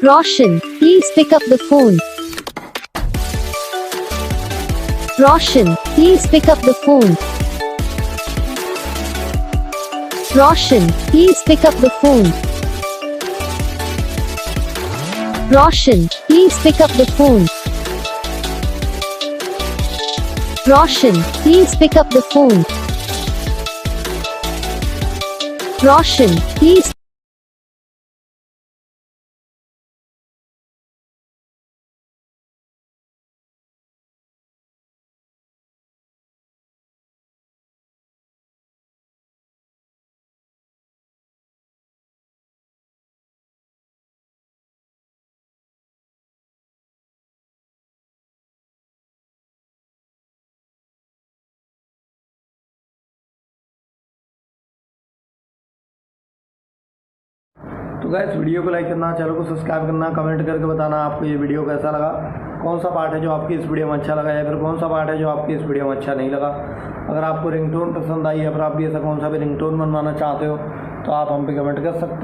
Roshan, please pick up the phone. Roshan, please pick up the phone. Roshan, please pick up the phone. Roshan, please pick up the phone. Roshan, please pick up the phone. Roshan, please. तो guys video को like करना, channel को subscribe करना, comment करके बताना आपको ये video कैसा लगा, कौन सा पार्ट है जो आपकी इस वीडियो में अच्छा लगा या फिर कौन सा पार्ट है जो आपकी इस वीडियो में अच्छा नहीं लगा। अगर आपको रिंगटोन पसंद आई या फिर आप भी ऐसा कौन सा भी रिंगटोन बनवाना चाहते हो तो आप हम पे कमेंट कर सकते हो।